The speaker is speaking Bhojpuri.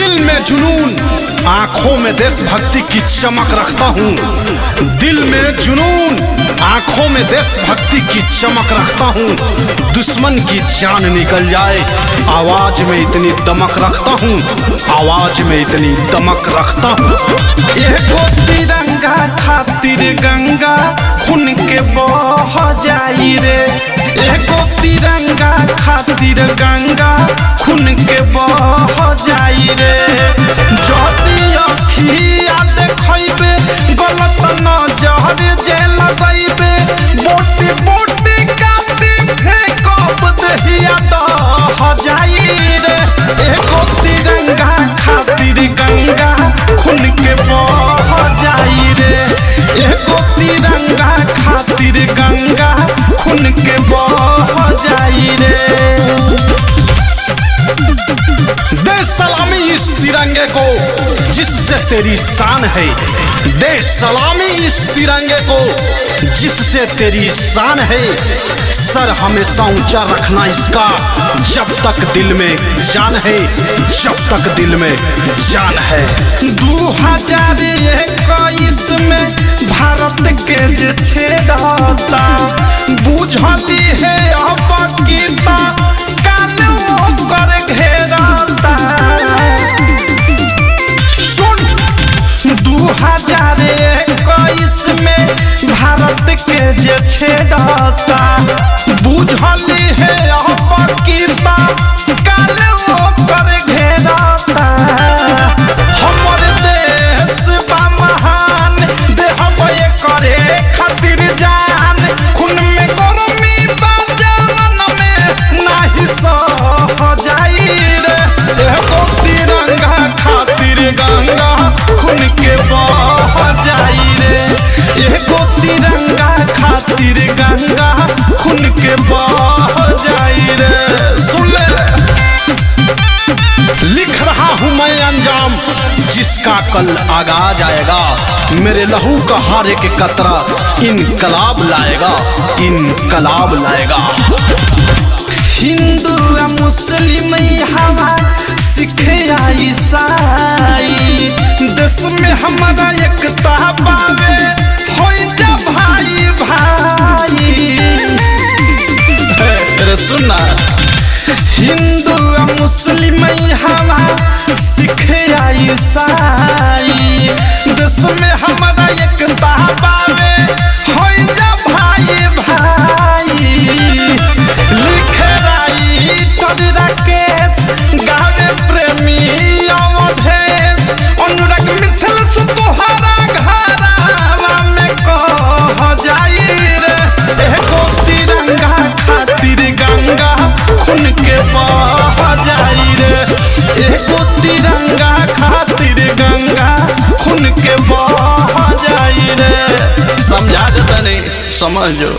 दिल में जुनून, आंखों में देशभक्ति की चमक रखता हूँ। दिल में जुनून, आंखों में देशभक्ति की चमक रखता हूँ। दुश्मन की जान निकल जाए, आवाज में इतनी दमक रखता हूँ, आवाज में इतनी दमक रखता हूँ। एगो तिरंगा खातिर गंगा खून के बह जाई रे। एगो तिरंगा खातिर गंगा खून के बह जाई रे। जदी अखिया देखैबे गलत नजर जे लगैबे, बोटी बोटी काटी फेंकब दहिया दह जाई रे। एगो तिरंगा खातिर गंगा खून के बह जाई रे। एगो तिरंगा खातिर गंगा खून के बह जाई रे। दे सलामी इस तिरंगे को जिससे तेरी शान है, दे सलामी इस तिरंगे को जिससे तेरी शान है। सर हमेशा ऊंचा रखना इसका, जब तक दिल में जान है, जब तक दिल में जान है। 2021 में भारत के जे छेड़ता, बुझली है अब गीता काल ओकर घेरता। 2021 में भारत के जे छेड़ता, बुझली है अब गीता काल ओकर घेरता। हमर देश बा महान, देहब करे खातिर जान। खून में गर्मी बा जवान में नाही सह जाई रे। एगो तिरंगा खातिर गंगा खून के बह जाई रे। एगो तिरंगा खातिर गंगा खून के बह जाई रे। सुन ले, लिख रहा हूँ मैं अंजाम जिसका कल आगाज आएगा। मेरे लहू का हर एक कतरा इनकलाब लाएगा, इनकलाब लाएगा। हिंदू मुस्लिम हवा सिख या ईसाई, देश में हमारा एकता पावे होई जा भाई भाई। अरे सुनना, हिंदू मुस्लिम हवा सिख या ईसाई, देश में हमारा एकता पावे होई जा भाई भाई। लिख राई कर राकेश, गावे प्रेमी अवधेश, अनुराग मिथिल से तोहरा घरावा में कह जाई रे। एगो तिरंगा खातिर गंगा खून के बह जाई रे। एगो तिरंगा खातिर गंगा खून के बह जाई रे। समझा देता नहीं, समझ जो।